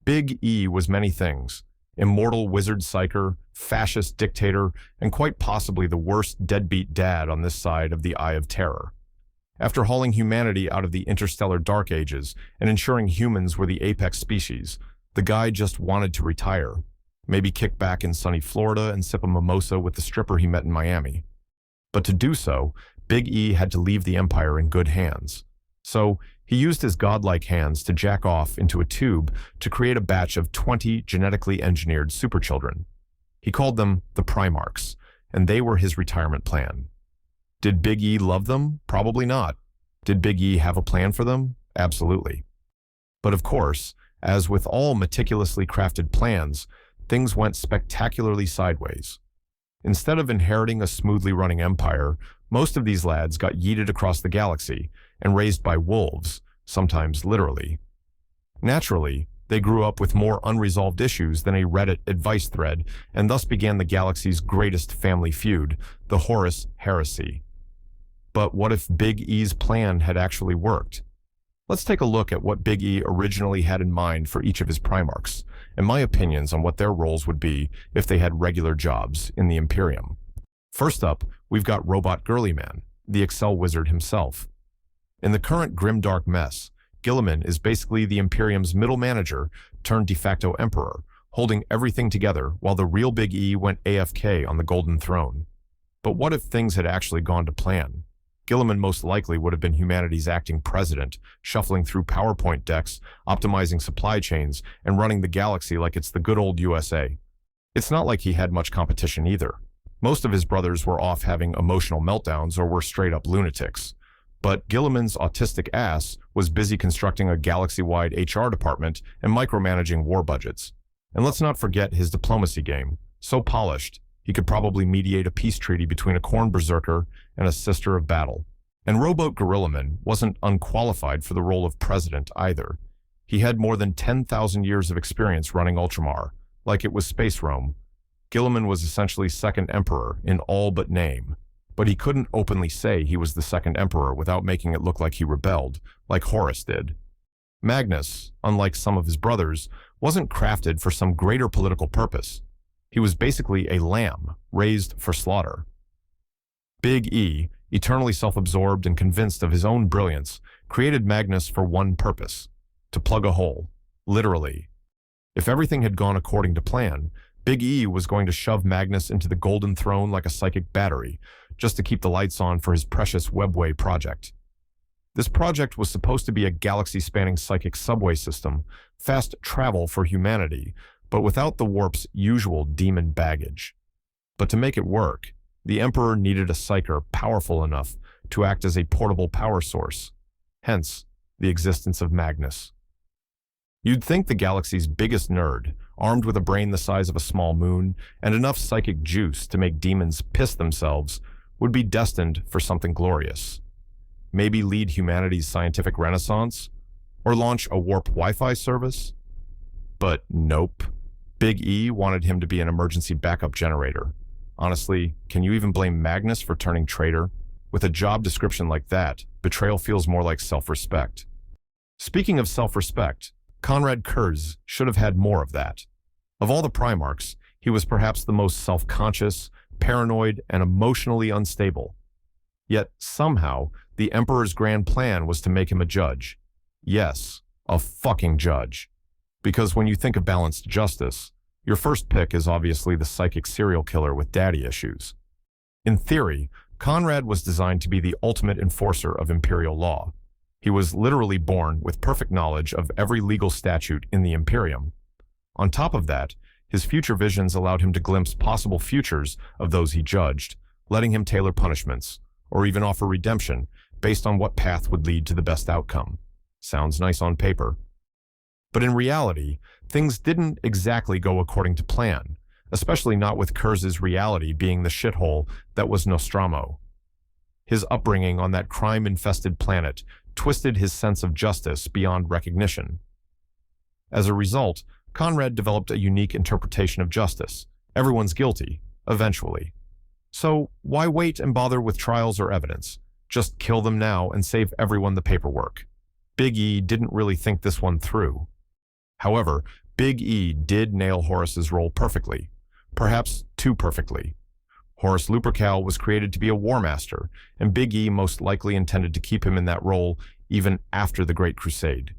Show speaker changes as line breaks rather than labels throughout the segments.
Big E was many things: immortal wizard psyker, fascist dictator, and quite possibly the worst deadbeat dad on this side of the Eye of Terror. After hauling humanity out of the interstellar dark ages and ensuring humans were the apex species, the guy just wanted to retire. Maybe kick back in sunny Florida and sip a mimosa with the stripper he met in Miami. But to do so, Big E had to leave the Empire in good hands. So he used his godlike hands to jack off into a tube to create a batch of 20 genetically engineered superchildren. He called them the Primarchs, and they were his retirement plan. Did Big E love them? Probably not. Did Big E have a plan for them? Absolutely. But of course, as with all meticulously crafted plans, things went spectacularly sideways. Instead of inheriting a smoothly running empire, most of these lads got yeeted across the galaxy and raised by wolves, sometimes literally. Naturally, they grew up with more unresolved issues than a Reddit advice thread, and thus began the galaxy's greatest family feud, the Horus heresy. But what if Big E's plan had actually worked? Let's take a look at what Big E originally had in mind for each of his Primarchs, and my opinions on what their roles would be if they had regular jobs in the Imperium. First up, we've got Roboute Guilliman, the Excel wizard himself. In the current grimdark mess, Guilliman is basically the Imperium's middle manager turned de facto emperor, holding everything together while the real Big E went AFK on the Golden Throne. But what if things had actually gone to plan? Guilliman most likely would have been humanity's acting president, shuffling through PowerPoint decks, optimizing supply chains, and running the galaxy like it's the good old USA. It's not like he had much competition either. Most of his brothers were off having emotional meltdowns or were straight-up lunatics. But Guilliman's autistic ass was busy constructing a galaxy-wide HR department and micromanaging war budgets. And let's not forget his diplomacy game. So polished, he could probably mediate a peace treaty between a corn berserker and a sister of battle. And Roboute Guilliman wasn't unqualified for the role of president either. He had more than 10,000 years of experience running Ultramar, like it was Space Rome. Guilliman was essentially second emperor in all but name. But he couldn't openly say he was the second emperor without making it look like he rebelled, like Horus did. Magnus, unlike some of his brothers, wasn't crafted for some greater political purpose. He was basically a lamb, raised for slaughter. Big E, eternally self-absorbed and convinced of his own brilliance, created Magnus for one purpose: to plug a hole, literally. If everything had gone according to plan, Big E was going to shove Magnus into the Golden Throne like a psychic battery, just to keep the lights on for his precious Webway project. This project was supposed to be a galaxy-spanning psychic subway system, fast travel for humanity, but without the warp's usual demon baggage. But to make it work, the Emperor needed a psyker powerful enough to act as a portable power source, hence the existence of Magnus. You'd think the galaxy's biggest nerd, armed with a brain the size of a small moon and enough psychic juice to make demons piss themselves, would be destined for something glorious. Maybe lead humanity's scientific renaissance, or launch a warp Wi-Fi service? But nope. Big E wanted him to be an emergency backup generator. Honestly, can you even blame Magnus for turning traitor? With a job description like that, betrayal feels more like self-respect. Speaking of self-respect, Konrad Curze should have had more of that. Of all the Primarchs, he was perhaps the most self-conscious, paranoid, and emotionally unstable. Yet, somehow, the Emperor's grand plan was to make him a judge. Yes, a fucking judge. Because when you think of balanced justice, your first pick is obviously the psychic serial killer with daddy issues. In theory, Konrad was designed to be the ultimate enforcer of imperial law. He was literally born with perfect knowledge of every legal statute in the Imperium. On top of that, his future visions allowed him to glimpse possible futures of those he judged, letting him tailor punishments, or even offer redemption, based on what path would lead to the best outcome. Sounds nice on paper. But in reality, things didn't exactly go according to plan, especially not with Curze's reality being the shithole that was Nostromo. His upbringing on that crime-infested planet twisted his sense of justice beyond recognition. As a result, Konrad developed a unique interpretation of justice. Everyone's guilty, eventually. So why wait and bother with trials or evidence? Just kill them now and save everyone the paperwork. Big E didn't really think this one through. However, Big E did nail Horus's role perfectly, perhaps too perfectly. Horus Lupercal was created to be a war master, and Big E most likely intended to keep him in that role even after the Great Crusade.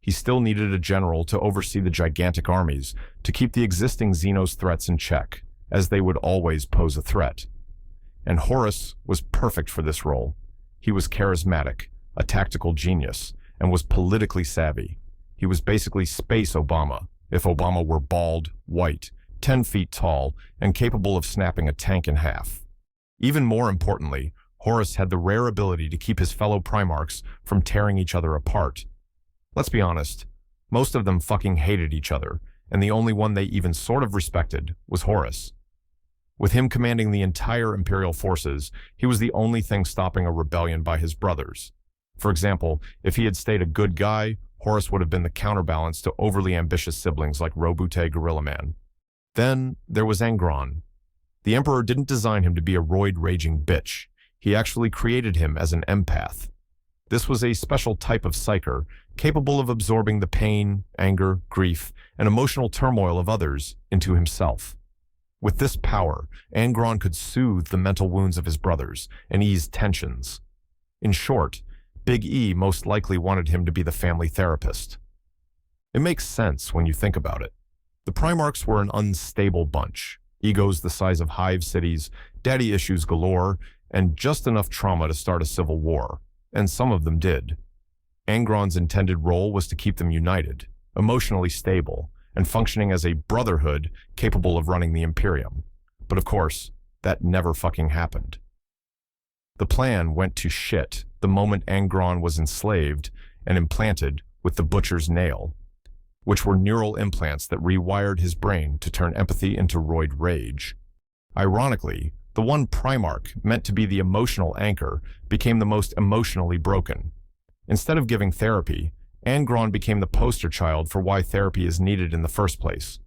He still needed a general to oversee the gigantic armies, to keep the existing Xenos threats in check, as they would always pose a threat. And Horus was perfect for this role. He was charismatic, a tactical genius, and was politically savvy. He was basically Space Obama, if Obama were bald, white, 10 feet tall, and capable of snapping a tank in half. Even more importantly, Horus had the rare ability to keep his fellow Primarchs from tearing each other apart. Let's be honest, most of them fucking hated each other, and the only one they even sort of respected was Horus. With him commanding the entire Imperial forces, he was the only thing stopping a rebellion by his brothers. For example, if he had stayed a good guy, Horus would have been the counterbalance to overly ambitious siblings like Roboute Guilliman. Then there was Angron. The Emperor didn't design him to be a roid-raging bitch. He actually created him as an empath. This was a special type of psyker, capable of absorbing the pain, anger, grief, and emotional turmoil of others into himself. With this power, Angron could soothe the mental wounds of his brothers and ease tensions. In short, Big E most likely wanted him to be the family therapist. It makes sense when you think about it. The Primarchs were an unstable bunch, egos the size of hive cities, daddy issues galore, and just enough trauma to start a civil war, and some of them did. Angron's intended role was to keep them united, emotionally stable, and functioning as a brotherhood capable of running the Imperium. But of course, that never fucking happened. The plan went to shit the moment Angron was enslaved and implanted with the Butcher's Nail, which were neural implants that rewired his brain to turn empathy into roid rage. Ironically, the one Primarch meant to be the emotional anchor became the most emotionally broken. Instead of giving therapy, Angron became the poster child for why therapy is needed in the first place.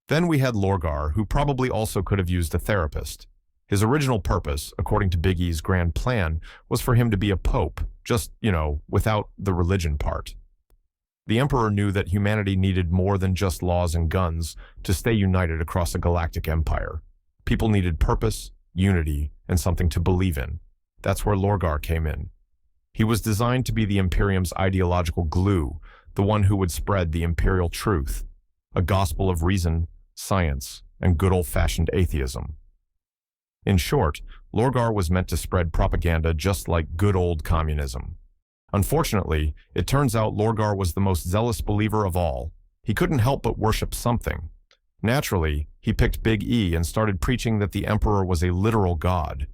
Then we had Lorgar, who probably also could have used a therapist. His original purpose, according to Big E's grand plan, was for him to be a pope, just, without the religion part. The Emperor knew that humanity needed more than just laws and guns to stay united across a galactic empire. People needed purpose, unity, and something to believe in. That's where Lorgar came in. He was designed to be the Imperium's ideological glue, the one who would spread the imperial truth, a gospel of reason, science, and good old-fashioned atheism. In short, Lorgar was meant to spread propaganda just like good old communism. Unfortunately, it turns out Lorgar was the most zealous believer of all. He couldn't help but worship something. Naturally, he picked Big E and started preaching that the Emperor was a literal god.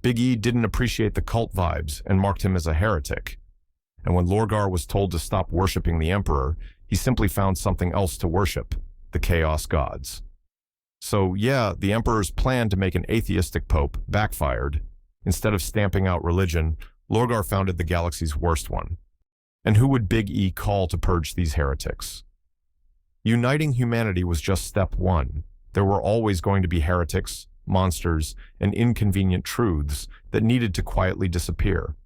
Big E didn't appreciate the cult vibes and marked him as a heretic. And when Lorgar was told to stop worshipping the Emperor, he simply found something else to worship, the Chaos Gods. So yeah, the Emperor's plan to make an atheistic pope backfired. Instead of stamping out religion, Lorgar founded the galaxy's worst one. And who would Big E call to purge these heretics? Uniting humanity was just step one. There were always going to be heretics, monsters, and inconvenient truths that needed to quietly disappear.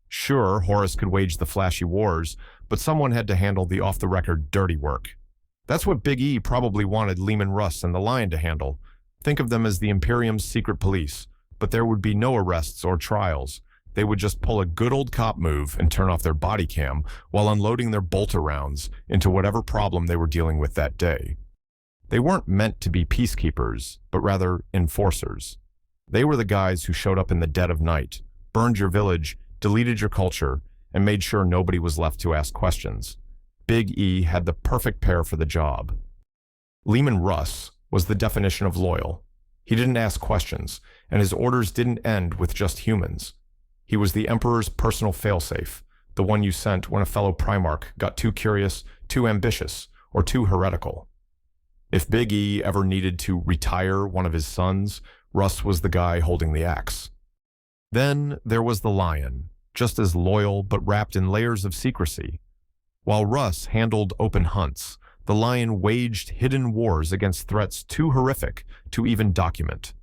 Sure, Horus could wage the flashy wars, but someone had to handle the off-the-record dirty work. That's what Big E probably wanted Leman, Russ, and the Lion to handle. Think of them as the Imperium's secret police, but there would be no arrests or trials. They would just pull a good old cop move and turn off their body cam while unloading their bolter rounds into whatever problem they were dealing with that day. They weren't meant to be peacekeepers, but rather enforcers. They were the guys who showed up in the dead of night, burned your village, deleted your culture, and made sure nobody was left to ask questions. Big E had the perfect pair for the job. Leman Russ was the definition of loyal. He didn't ask questions, and his orders didn't end with just humans. He was the Emperor's personal failsafe, the one you sent when a fellow Primarch got too curious, too ambitious, or too heretical. If Big E ever needed to retire one of his sons, Russ was the guy holding the axe. Then there was the Lion, just as loyal but wrapped in layers of secrecy. While Russ handled open hunts, the Lion waged hidden wars against threats too horrific to even document.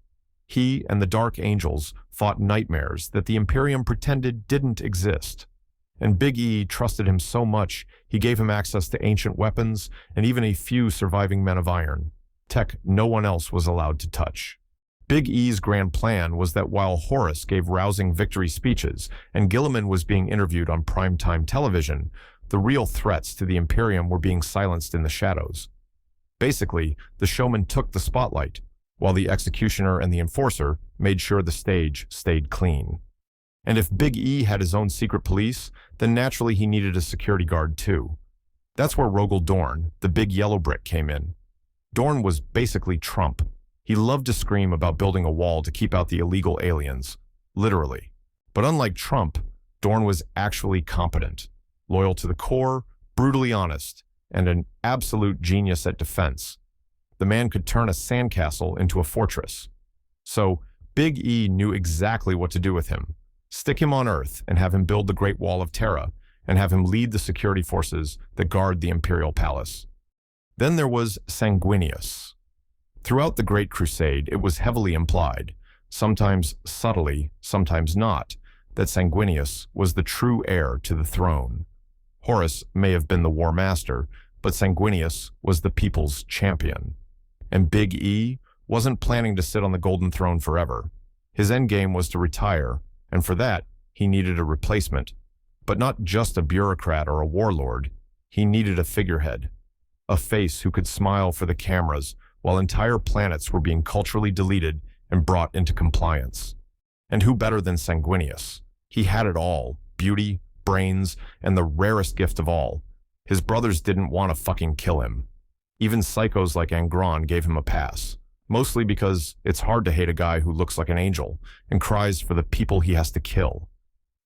He and the Dark Angels fought nightmares that the Imperium pretended didn't exist. and Big E trusted him so much he gave him access to ancient weapons and even a few surviving men of iron, tech no one else was allowed to touch. Big E's grand plan was that while Horus gave rousing victory speeches and Guilliman was being interviewed on primetime television, the real threats to the Imperium were being silenced in the shadows. Basically, the showman took the spotlight, while the executioner and the enforcer made sure the stage stayed clean. And if Big E had his own secret police, then naturally he needed a security guard too. That's where Rogal Dorn, the big yellow brick, came in. Dorn was basically Trump. He loved to scream about building a wall to keep out the illegal aliens, literally. But unlike Trump, Dorn was actually competent, loyal to the core, brutally honest, and an absolute genius at defense. The man could turn a sandcastle into a fortress. So Big E knew exactly what to do with him. Stick him on Earth and have him build the Great Wall of Terra, and have him lead the security forces that guard the Imperial Palace. Then there was Sanguinius. Throughout the Great Crusade, it was heavily implied, sometimes subtly, sometimes not, that Sanguinius was the true heir to the throne. Horus may have been the war master, but Sanguinius was the people's champion. And Big E wasn't planning to sit on the Golden Throne forever. His endgame was to retire, and for that, he needed a replacement. But not just a bureaucrat or a warlord. He needed a figurehead. A face who could smile for the cameras while entire planets were being culturally deleted and brought into compliance. And who better than Sanguinius? He had it all: beauty, brains, and the rarest gift of all. His brothers didn't want to fucking kill him. Even psychos like Angron gave him a pass, mostly because it's hard to hate a guy who looks like an angel and cries for the people he has to kill.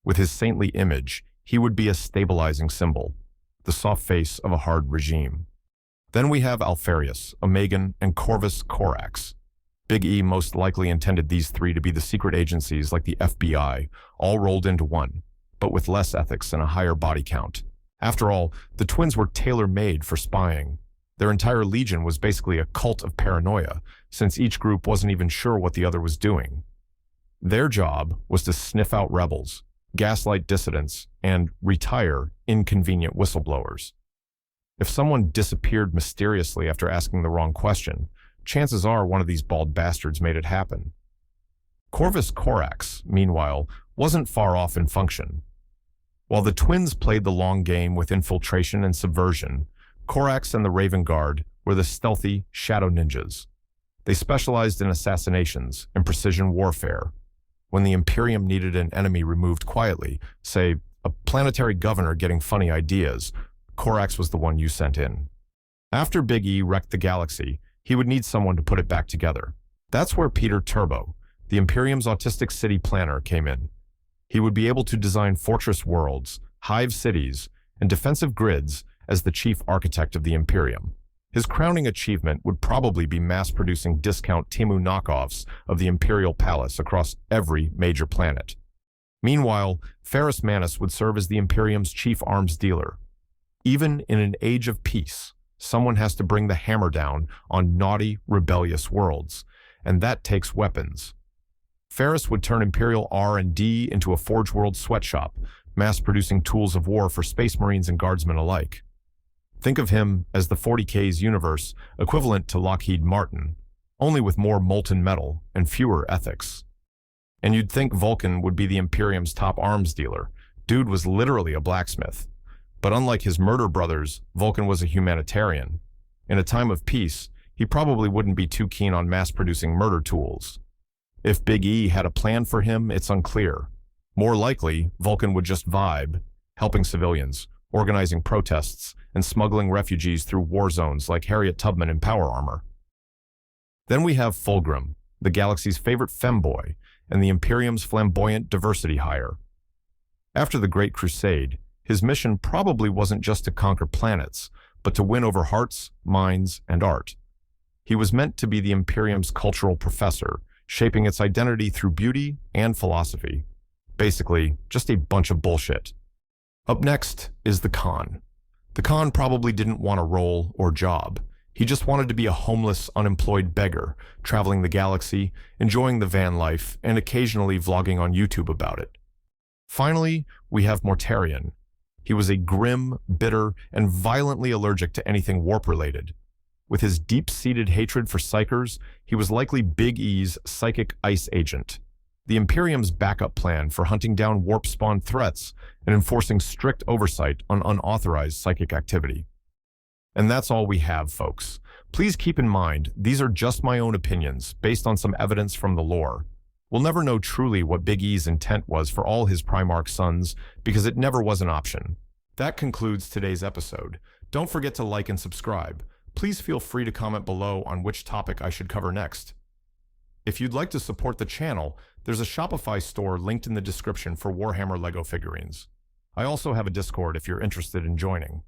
With his saintly image, he would be a stabilizing symbol, the soft face of a hard regime. Then we have Alpharius, Omegon, and Corvus Corax. Big E most likely intended these three to be the secret agencies like the FBI, all rolled into one, but with less ethics and a higher body count. After all, the twins were tailor-made for spying. Their entire legion was basically a cult of paranoia, since each group wasn't even sure what the other was doing. Their job was to sniff out rebels, gaslight dissidents, and retire inconvenient whistleblowers. If someone disappeared mysteriously after asking the wrong question, chances are one of these bald bastards made it happen. Corvus Corax, meanwhile, wasn't far off in function. While the twins played the long game with infiltration and subversion, Corax and the Raven Guard were the stealthy shadow ninjas. They specialized in assassinations and precision warfare. When the Imperium needed an enemy removed quietly, say, a planetary governor getting funny ideas, Corax was the one you sent in. After Big E wrecked the galaxy, he would need someone to put it back together. That's where Perturabo, the Imperium's autistic city planner, came in. He would be able to design fortress worlds, hive cities, and defensive grids as the chief architect of the Imperium. His crowning achievement would probably be mass-producing discount Timu knockoffs of the Imperial Palace across every major planet. Meanwhile, Ferrus Manus would serve as the Imperium's chief arms dealer. Even in an age of peace, someone has to bring the hammer down on naughty, rebellious worlds, and that takes weapons. Ferrus would turn Imperial R&D into a Forge World sweatshop, mass-producing tools of war for Space Marines and Guardsmen alike. Think of him as the 40K's universe equivalent to Lockheed Martin, only with more molten metal and fewer ethics. And you'd think Vulkan would be the Imperium's top arms dealer. Dude was literally a blacksmith. But unlike his murder brothers, Vulkan was a humanitarian. In a time of peace, he probably wouldn't be too keen on mass-producing murder tools. If Big E had a plan for him, it's unclear. More likely, Vulkan would just vibe, helping civilians, organizing protests, and smuggling refugees through war zones like Harriet Tubman in Power Armor. Then we have Fulgrim, the galaxy's favorite femboy, and the Imperium's flamboyant diversity hire. After the Great Crusade, his mission probably wasn't just to conquer planets, but to win over hearts, minds, and art. He was meant to be the Imperium's cultural professor, shaping its identity through beauty and philosophy. Basically, just a bunch of bullshit. Up next is the Khan. The Khan probably didn't want a role or job. He just wanted to be a homeless, unemployed beggar, traveling the galaxy, enjoying the van life, and occasionally vlogging on YouTube about it. Finally, we have Mortarion, He was a grim, bitter, and violently allergic to anything warp-related. With his deep-seated hatred for psychers, he was likely Big E's psychic ice agent, the Imperium's backup plan for hunting down warp-spawn threats and enforcing strict oversight on unauthorized psychic activity. And that's all we have, folks. Please keep in mind, these are just my own opinions, based on some evidence from the lore. We'll never know truly what Big E's intent was for all his Primarch sons, because it never was an option. That concludes today's episode. Don't forget to like and subscribe. Please feel free to comment below on which topic I should cover next. If you'd like to support the channel, there's a Shopify store linked in the description for Warhammer LEGO figurines. I also have a Discord if you're interested in joining.